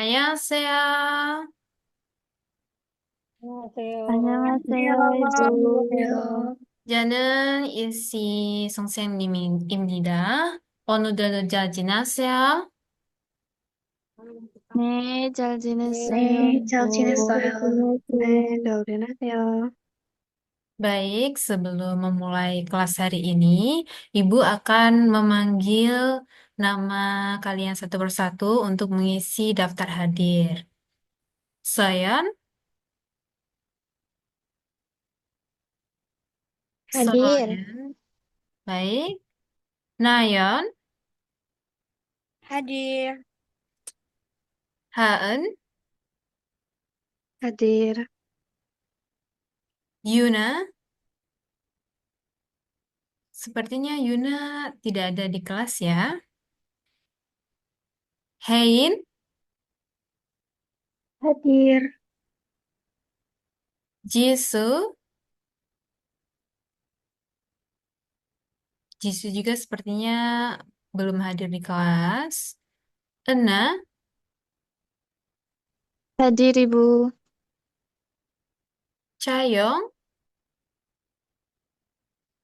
안녕하세요. 안녕하세요. 안녕하세요, 안녕하세요. 이브. 저는 일시 선생님입니다. 오늘도 잘 지나세요? 네, 잘 지냈어요, 네, 잘 이브. 지냈어요. 네, 여러분 안녕하세요. Baik, sebelum memulai kelas hari ini, Ibu akan memanggil nama kalian satu persatu untuk mengisi daftar hadir. Soyeon, Hadir. Soyeon, baik. Nayeon, Hadir. Haen, Hadir. Yuna. Sepertinya Yuna tidak ada di kelas ya. Hein, Hadir. Jisoo, Jisoo juga sepertinya belum hadir di kelas. Ena, Hadir, Ibu. Chayong,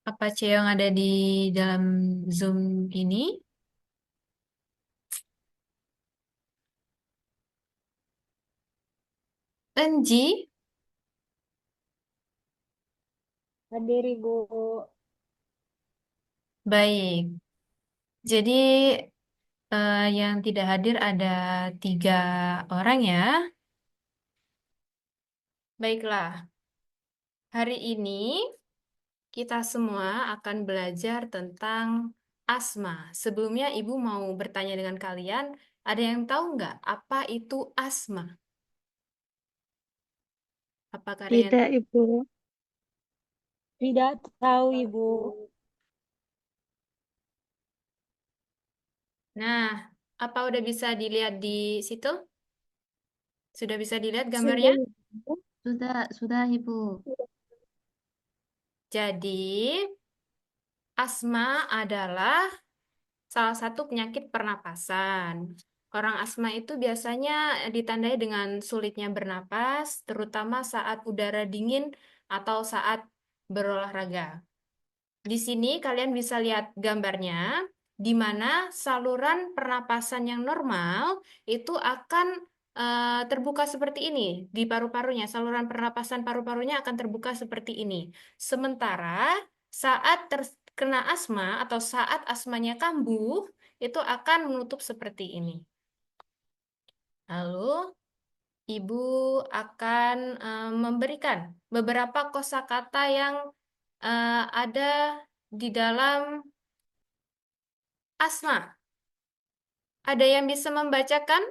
apa Chayong ada di dalam Zoom ini? Enji, Hadir, Ibu. baik. Jadi yang tidak hadir ada 3 orang ya. Baiklah, hari ini kita semua akan belajar tentang asma. Sebelumnya Ibu mau bertanya dengan kalian, ada yang tahu nggak apa itu asma? Apakah ada yang... Tidak, Ibu. Tidak tahu, Ibu. Nah, apa udah bisa dilihat di situ? Sudah bisa dilihat Sudah, gambarnya? Ibu. Sudah, Ibu. Jadi, asma adalah salah satu penyakit pernapasan. Orang asma itu biasanya ditandai dengan sulitnya bernapas, terutama saat udara dingin atau saat berolahraga. Di sini kalian bisa lihat gambarnya, di mana saluran pernapasan yang normal itu akan terbuka seperti ini di paru-parunya. Saluran pernapasan paru-parunya akan terbuka seperti ini. Sementara saat terkena asma atau saat asmanya kambuh, itu akan menutup seperti ini. Lalu Ibu akan memberikan beberapa kosakata yang ada di dalam asma. Ada yang bisa membacakan?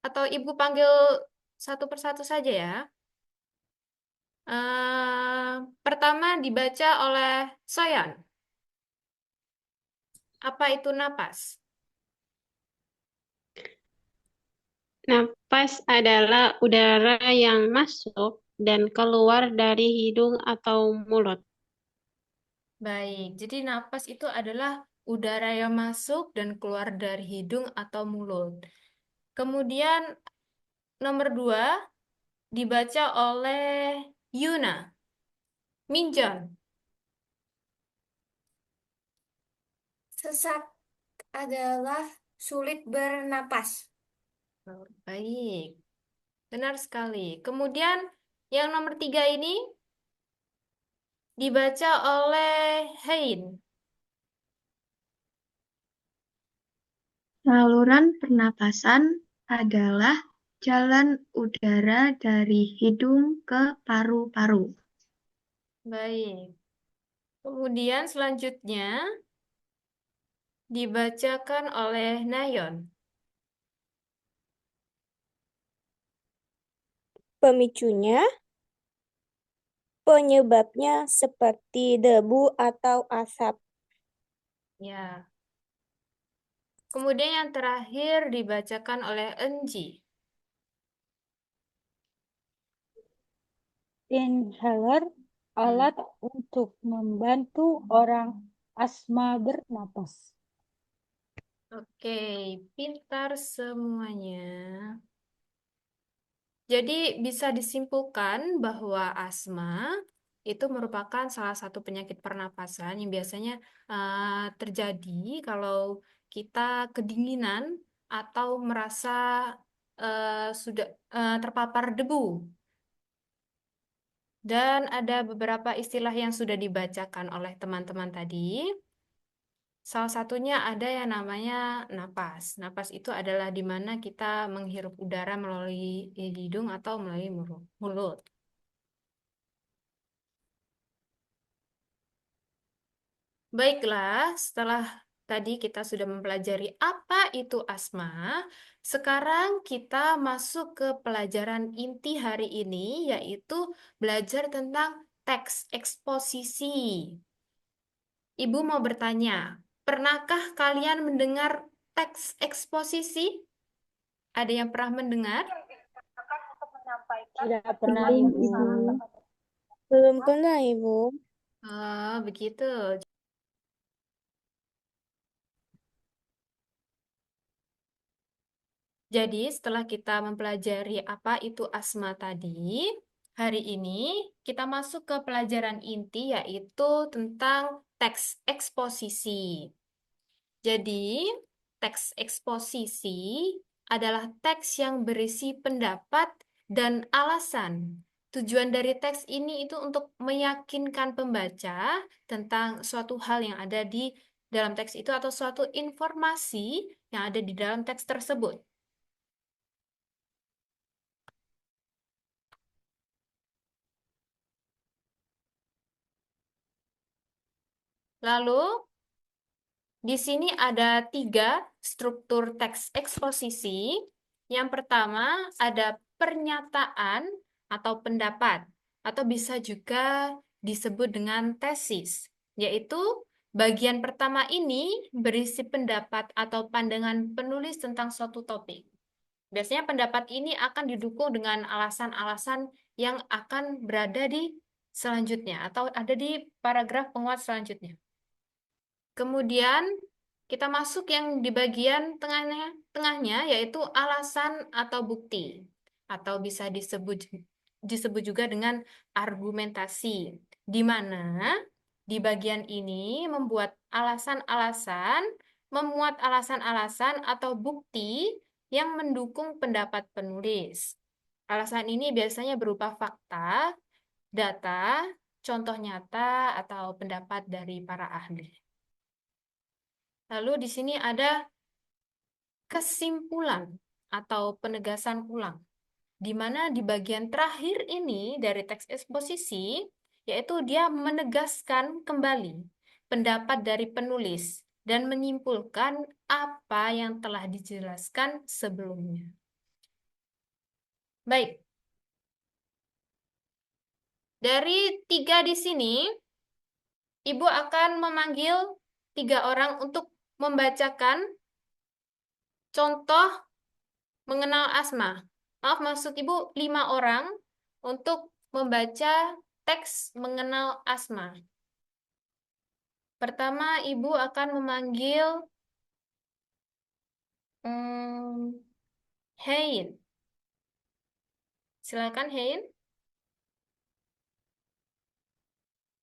Atau Ibu panggil satu persatu saja ya. Pertama dibaca oleh Soyan. Apa itu napas? Napas adalah udara yang masuk dan keluar dari hidung atau mulut. Baik, jadi napas itu adalah udara yang masuk dan keluar dari hidung atau mulut. Kemudian nomor 2 dibaca oleh Yuna. Minjon. Sesak adalah sulit bernapas. Baik, benar sekali. Kemudian yang nomor 3 ini dibaca oleh Hein. Saluran pernapasan adalah jalan udara dari hidung ke paru-paru. Baik. Kemudian selanjutnya dibacakan oleh Nayon. Pemicunya, penyebabnya seperti debu atau asap. Ya. Kemudian yang terakhir dibacakan oleh Enji. Inhaler, Hmm. alat untuk membantu orang asma bernapas. Oke, pintar semuanya. Jadi bisa disimpulkan bahwa asma itu merupakan salah satu penyakit pernapasan yang biasanya terjadi kalau kita kedinginan atau merasa sudah terpapar debu. Dan ada beberapa istilah yang sudah dibacakan oleh teman-teman tadi. Salah satunya ada yang namanya napas. Napas itu adalah di mana kita menghirup udara melalui hidung atau melalui mulut. Baiklah, setelah tadi kita sudah mempelajari apa itu asma, sekarang kita masuk ke pelajaran inti hari ini, yaitu belajar tentang teks eksposisi. Ibu mau bertanya, pernahkah kalian mendengar teks eksposisi? Ada yang pernah mendengar? Tidak pernah, Belum, Ibu. Ibu. Belum pernah, Ibu. Oh, begitu. Jadi, setelah kita mempelajari apa itu asma tadi, hari ini kita masuk ke pelajaran inti yaitu tentang teks eksposisi. Jadi, teks eksposisi adalah teks yang berisi pendapat dan alasan. Tujuan dari teks ini itu untuk meyakinkan pembaca tentang suatu hal yang ada di dalam teks itu atau suatu informasi yang ada di dalam teks tersebut. Lalu, di sini ada 3 struktur teks eksposisi. Yang pertama ada pernyataan atau pendapat, atau bisa juga disebut dengan tesis, yaitu bagian pertama ini berisi pendapat atau pandangan penulis tentang suatu topik. Biasanya pendapat ini akan didukung dengan alasan-alasan yang akan berada di selanjutnya atau ada di paragraf penguat selanjutnya. Kemudian kita masuk yang di bagian tengahnya yaitu alasan atau bukti atau bisa disebut juga dengan argumentasi, di mana di bagian ini memuat alasan-alasan atau bukti yang mendukung pendapat penulis. Alasan ini biasanya berupa fakta, data, contoh nyata, atau pendapat dari para ahli. Lalu di sini ada kesimpulan atau penegasan ulang, di mana di bagian terakhir ini dari teks eksposisi, yaitu dia menegaskan kembali pendapat dari penulis dan menyimpulkan apa yang telah dijelaskan sebelumnya. Baik, dari 3 di sini, Ibu akan memanggil 3 orang untuk membacakan contoh mengenal asma. Maaf, maksud Ibu 5 orang untuk membaca teks mengenal asma. Pertama, Ibu akan memanggil Hein. Silakan, Hein.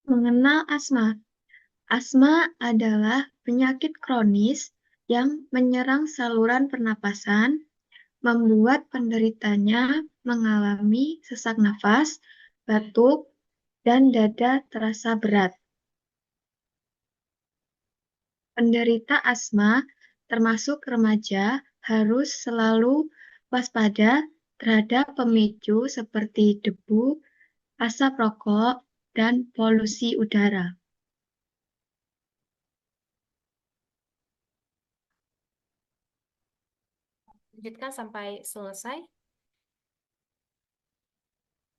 Mengenal asma. Asma adalah penyakit kronis yang menyerang saluran pernapasan, membuat penderitanya mengalami sesak nafas, batuk, dan dada terasa berat. Penderita asma, termasuk remaja, harus selalu waspada terhadap pemicu seperti debu, asap rokok, dan polusi udara. Lanjutkan sampai selesai.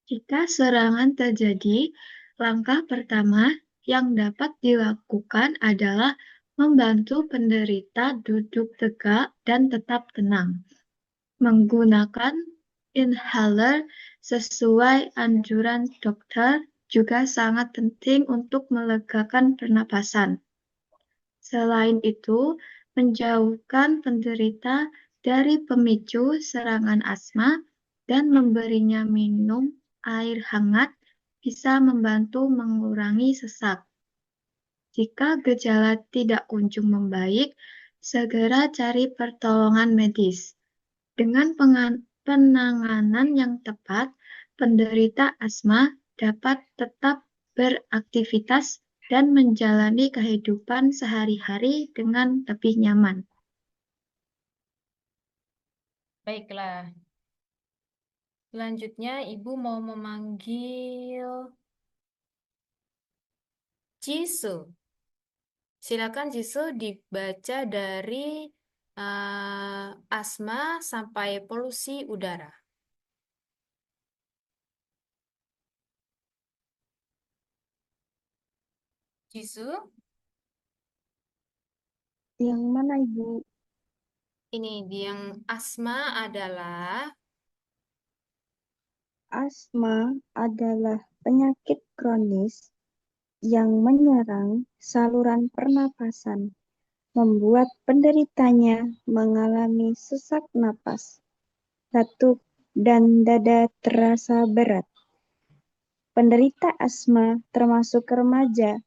Jika serangan terjadi, langkah pertama yang dapat dilakukan adalah membantu penderita duduk tegak dan tetap tenang. Menggunakan inhaler sesuai anjuran dokter juga sangat penting untuk melegakan pernapasan. Selain itu, menjauhkan penderita dari pemicu serangan asma dan memberinya minum air hangat bisa membantu mengurangi sesak. Jika gejala tidak kunjung membaik, segera cari pertolongan medis. Dengan penanganan yang tepat, penderita asma dapat tetap beraktivitas dan menjalani kehidupan sehari-hari dengan lebih nyaman. Baiklah. Selanjutnya, Ibu mau memanggil Jisoo. Silakan Jisoo dibaca dari asma sampai polusi udara. Jisoo, Yang mana Ibu? ini yang asma adalah Asma adalah penyakit kronis yang menyerang saluran pernapasan, membuat penderitanya mengalami sesak napas, batuk, dan dada terasa berat. Penderita asma, termasuk remaja,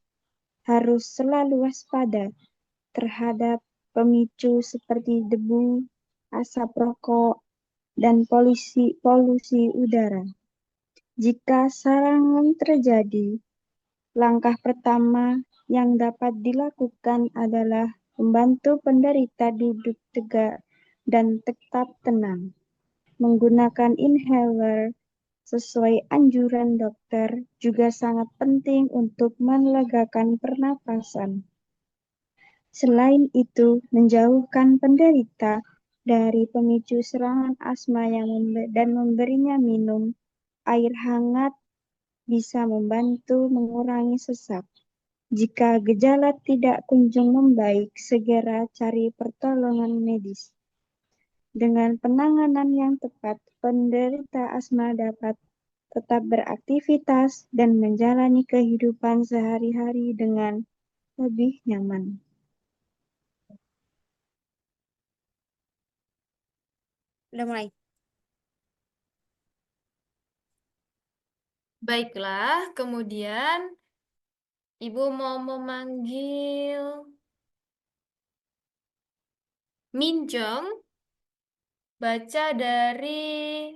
harus selalu waspada terhadap pemicu seperti debu, asap rokok, dan polusi udara. Jika serangan terjadi, langkah pertama yang dapat dilakukan adalah membantu penderita duduk tegak dan tetap tenang. Menggunakan inhaler sesuai anjuran dokter juga sangat penting untuk melegakan pernapasan. Selain itu, menjauhkan penderita dari pemicu serangan asma dan memberinya minum air hangat bisa membantu mengurangi sesak. Jika gejala tidak kunjung membaik, segera cari pertolongan medis. Dengan penanganan yang tepat, penderita asma dapat tetap beraktivitas dan menjalani kehidupan sehari-hari dengan lebih nyaman. Udah mulai. baiklah. Kemudian Ibu mau memanggil Minjong, baca dari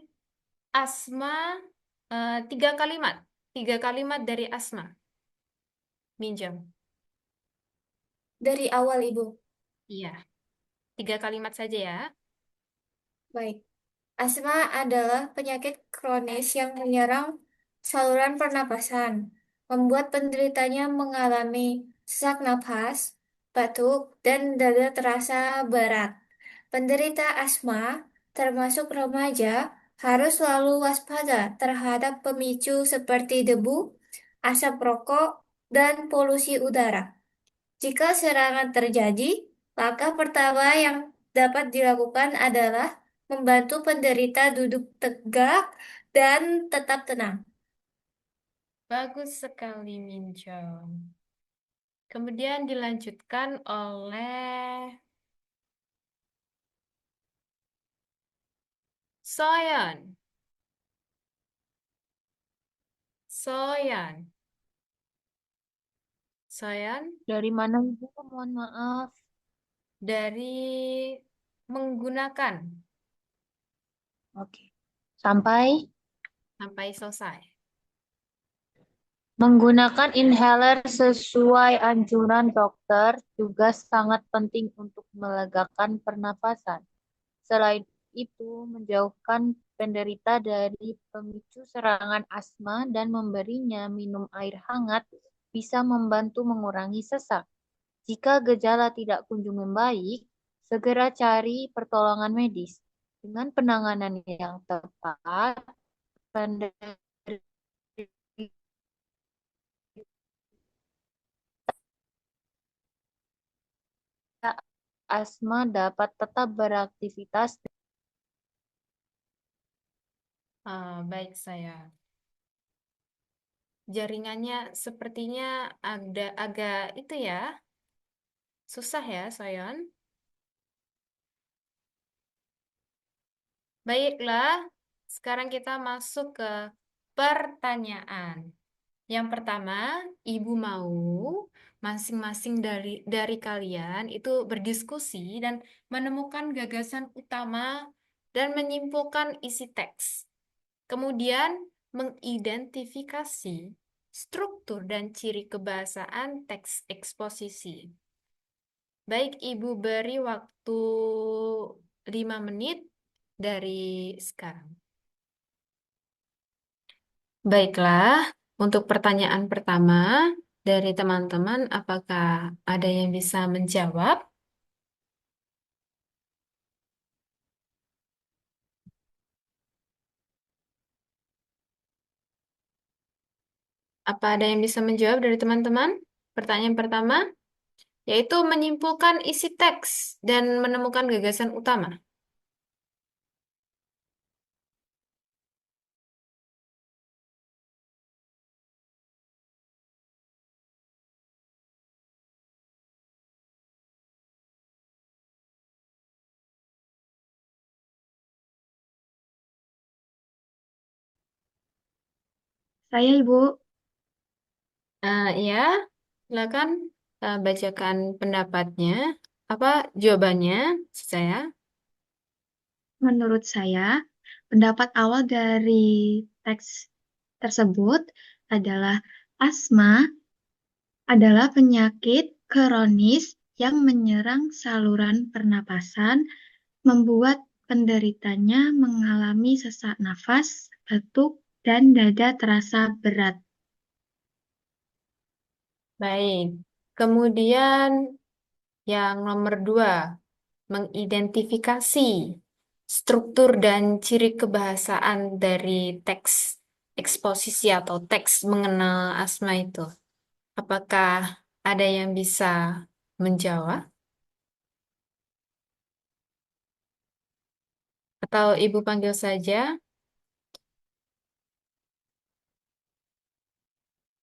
asma 3 kalimat. 3 kalimat dari asma. Minjong. Dari awal, Ibu. Iya. 3 kalimat saja ya. Baik. Asma adalah penyakit kronis yang menyerang saluran pernapasan, membuat penderitanya mengalami sesak napas, batuk, dan dada terasa berat. Penderita asma, termasuk remaja, harus selalu waspada terhadap pemicu seperti debu, asap rokok, dan polusi udara. Jika serangan terjadi, langkah pertama yang dapat dilakukan adalah membantu penderita duduk tegak dan tetap tenang. Bagus sekali, Minjong. Kemudian dilanjutkan oleh Soyeon. Soyeon. Soyeon Dari mana Ibu? Mohon maaf. dari menggunakan Oke. Sampai sampai selesai. menggunakan inhaler sesuai anjuran dokter juga sangat penting untuk melegakan pernapasan. Selain itu, menjauhkan penderita dari pemicu serangan asma dan memberinya minum air hangat bisa membantu mengurangi sesak. Jika gejala tidak kunjung membaik, segera cari pertolongan medis. Dengan penanganan yang tepat, penderita asma dapat tetap beraktivitas. Baik saya. Jaringannya sepertinya ada agak itu ya. Susah ya, Soyeon. Baiklah, sekarang kita masuk ke pertanyaan. Yang pertama, Ibu mau masing-masing dari kalian itu berdiskusi dan menemukan gagasan utama dan menyimpulkan isi teks. Kemudian mengidentifikasi struktur dan ciri kebahasaan teks eksposisi. Baik, Ibu beri waktu 5 menit dari sekarang. Baiklah, untuk pertanyaan pertama dari teman-teman, apakah ada yang bisa menjawab? Apa ada yang bisa menjawab dari teman-teman? Pertanyaan pertama, yaitu menyimpulkan isi teks dan menemukan gagasan utama. Saya, Ibu, Ya, silakan bacakan pendapatnya. Apa jawabannya, saya? menurut saya, pendapat awal dari teks tersebut adalah asma adalah penyakit kronis yang menyerang saluran pernapasan, membuat penderitanya mengalami sesak nafas, batuk, dan dada terasa berat. Baik. Kemudian yang nomor 2, mengidentifikasi struktur dan ciri kebahasaan dari teks eksposisi atau teks mengenal asma itu. Apakah ada yang bisa menjawab? Atau Ibu panggil saja?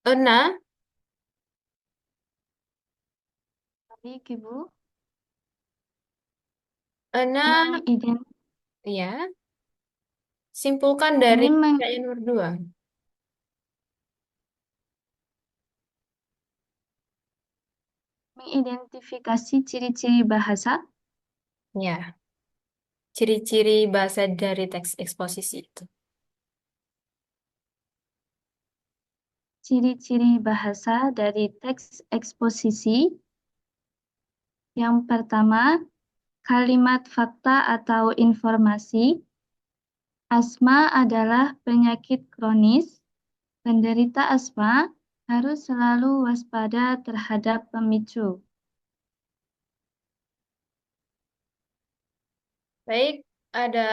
Ena, Baik, Ibu. Ena, Mengident- ya, simpulkan dari ingin meng- pertanyaan nomor 2. mengidentifikasi ciri-ciri bahasa. Ya, ciri-ciri bahasa dari teks eksposisi itu. Ciri-ciri bahasa dari teks eksposisi. Yang pertama, kalimat fakta atau informasi. Asma adalah penyakit kronis. Penderita asma harus selalu waspada terhadap pemicu. Baik, ada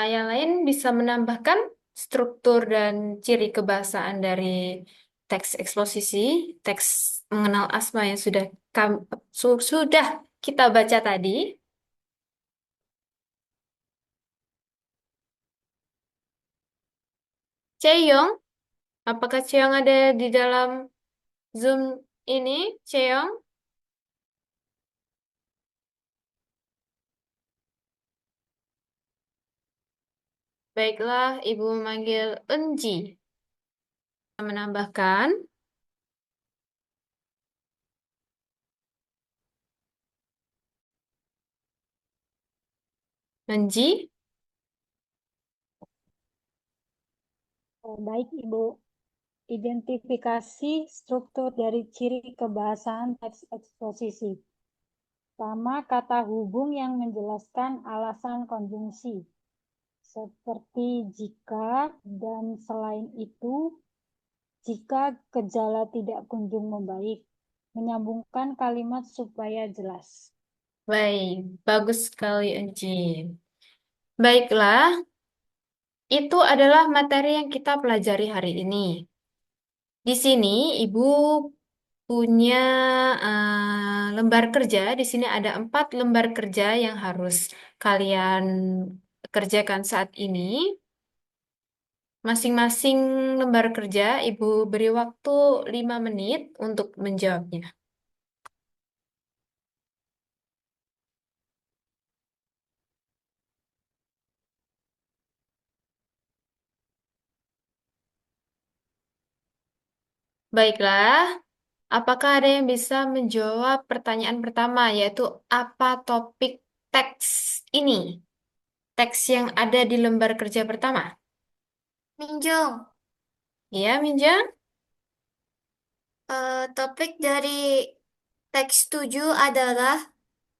yang lain bisa menambahkan struktur dan ciri kebahasaan dari teks eksposisi, teks mengenal asma yang sudah kita baca tadi. Ceyong, apakah Ceyong ada di dalam Zoom ini, Ceyong? Baiklah, Ibu memanggil Enji. Menambahkan, Enji. Baik, Ibu. Identifikasi struktur dari ciri kebahasaan teks eksposisi. Pertama, kata hubung yang menjelaskan alasan konjungsi, seperti jika dan selain itu, jika gejala tidak kunjung membaik, menyambungkan kalimat supaya jelas. Baik, bagus sekali Enji. Baiklah, itu adalah materi yang kita pelajari hari ini. Di sini Ibu punya lembar kerja. Di sini ada 4 lembar kerja yang harus kalian kerjakan saat ini. Masing-masing lembar kerja Ibu beri waktu 5 menit untuk menjawabnya. Baiklah, apakah ada yang bisa menjawab pertanyaan pertama, yaitu apa topik teks ini? Teks yang ada di lembar kerja pertama. Minjung, Ya, Minja? topik dari teks 7 adalah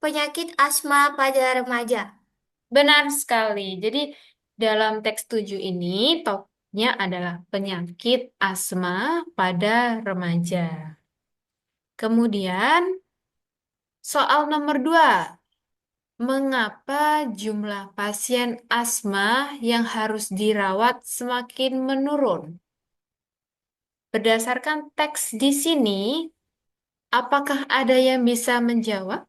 penyakit asma pada remaja. Benar sekali. Jadi, dalam teks 7 ini, topiknya adalah penyakit asma pada remaja. Kemudian, soal nomor 2. Mengapa jumlah pasien asma yang harus dirawat semakin menurun? Berdasarkan teks di sini, apakah ada yang bisa menjawab?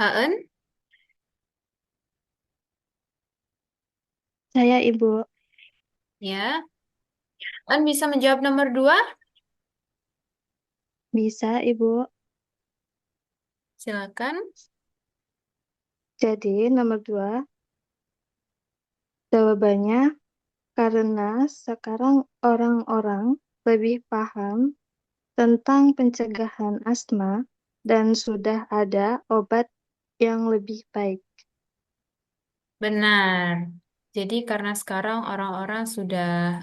Haen? Saya Ibu. Ya. Haen bisa menjawab nomor 2? Bisa, Ibu. Silakan. Jadi, nomor 2, jawabannya karena sekarang orang-orang lebih paham tentang pencegahan asma dan sudah ada obat yang lebih baik. Benar. Jadi karena sekarang orang-orang sudah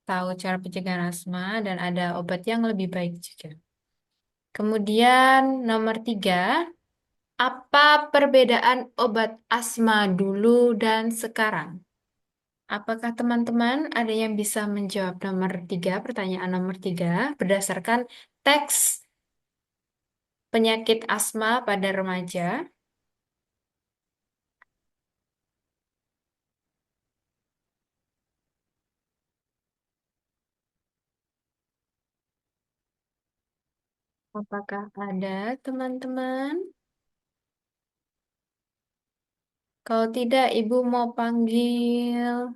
tahu cara pencegahan asma dan ada obat yang lebih baik juga. Kemudian nomor 3, apa perbedaan obat asma dulu dan sekarang? Apakah teman-teman ada yang bisa menjawab nomor 3, pertanyaan nomor 3, berdasarkan teks penyakit asma pada remaja? Apakah ada teman-teman? Kalau tidak, Ibu mau panggil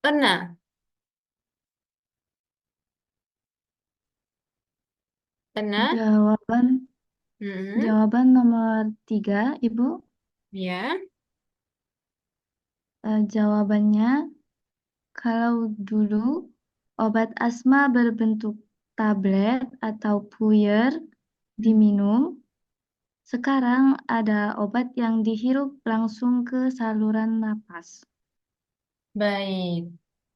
Ena. Ena? Jawaban Hmm, jawaban nomor 3, Ibu. ya. Jawabannya, kalau dulu obat asma berbentuk tablet atau puyer diminum, sekarang ada obat yang dihirup langsung ke saluran napas. Baik.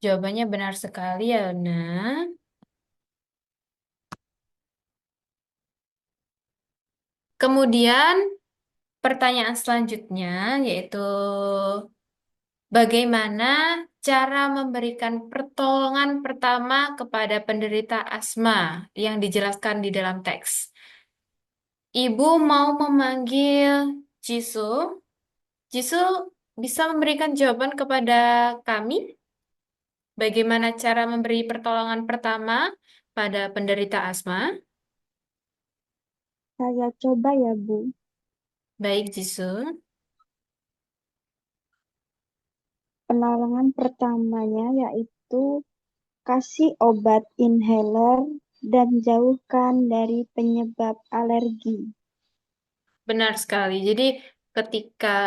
Jawabannya benar sekali ya, Ena. Kemudian pertanyaan selanjutnya yaitu bagaimana cara memberikan pertolongan pertama kepada penderita asma yang dijelaskan di dalam teks. Ibu mau memanggil Jisoo. Jisoo bisa memberikan jawaban kepada kami? Bagaimana cara memberi pertolongan pertama pada penderita asma? Saya coba ya, Bu. Baik, Jisoo. Penolongan pertamanya yaitu kasih obat inhaler dan jauhkan dari penyebab alergi. Benar sekali. Jadi ketika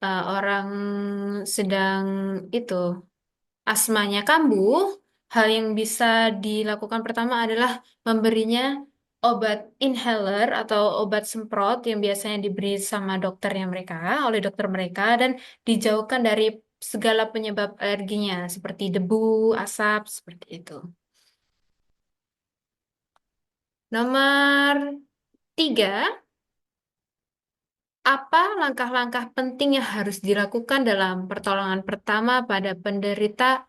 orang sedang itu asmanya kambuh, hal yang bisa dilakukan pertama adalah memberinya obat inhaler atau obat semprot yang biasanya diberi sama dokternya mereka, oleh dokter mereka, dan dijauhkan dari segala penyebab alerginya, seperti debu, asap, seperti itu. Nomor 3, apa langkah-langkah penting yang harus dilakukan dalam pertolongan pertama pada penderita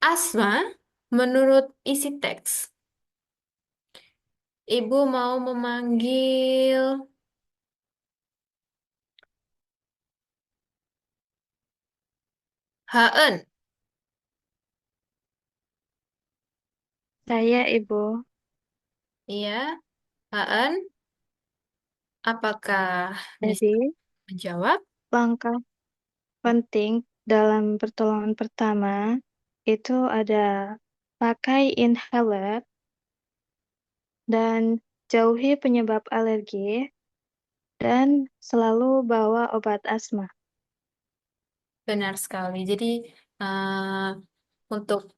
asma menurut isi teks? Ibu mau memanggil Haen. Saya, Ibu. Iya, Haen, apakah bisa Jadi, menjawab? langkah penting dalam pertolongan pertama itu ada pakai inhaler, dan jauhi penyebab alergi, dan selalu bawa obat asma. Benar sekali. Jadi, untuk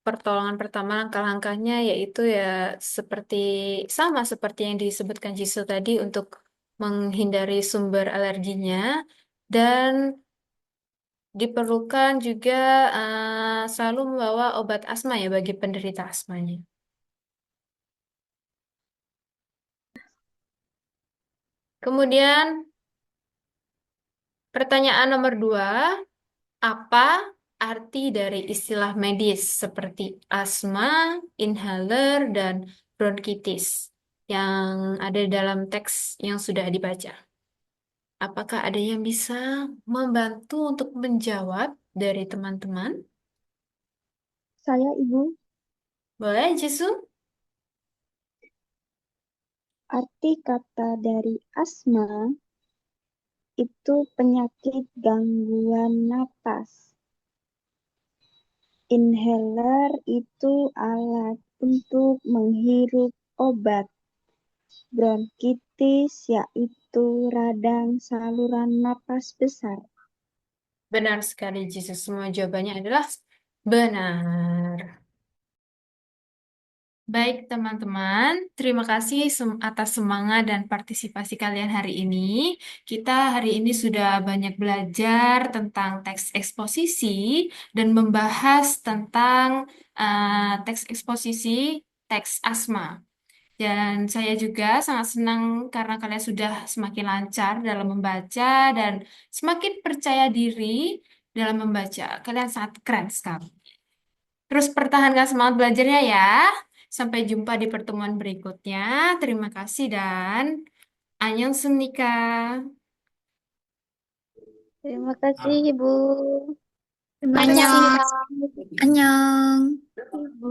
pertolongan pertama langkah-langkahnya yaitu ya seperti sama seperti yang disebutkan Jisoo tadi untuk menghindari sumber alerginya dan diperlukan juga selalu membawa obat asma ya bagi penderita asmanya. Kemudian pertanyaan nomor 2, apa arti dari istilah medis seperti asma, inhaler, dan bronkitis yang ada dalam teks yang sudah dibaca? Apakah ada yang bisa membantu untuk menjawab dari teman-teman? Saya, Ibu, Boleh, Jisoo? arti kata dari asma itu penyakit gangguan napas. Inhaler itu alat untuk menghirup obat. Bronkitis yaitu radang saluran napas besar. Benar sekali, Jisoo. Semua jawabannya adalah benar. Baik, teman-teman. Terima kasih atas semangat dan partisipasi kalian hari ini. Kita hari ini sudah banyak belajar tentang teks eksposisi dan membahas tentang teks eksposisi teks asma. Dan saya juga sangat senang karena kalian sudah semakin lancar dalam membaca dan semakin percaya diri dalam membaca. Kalian sangat keren sekali. Terus pertahankan semangat belajarnya ya. Sampai jumpa di pertemuan berikutnya. Terima kasih dan annyeonghaseyo. Terima kasih, Ibu. Terima kasih, Annyeong. Kak. Annyeong. Ibu.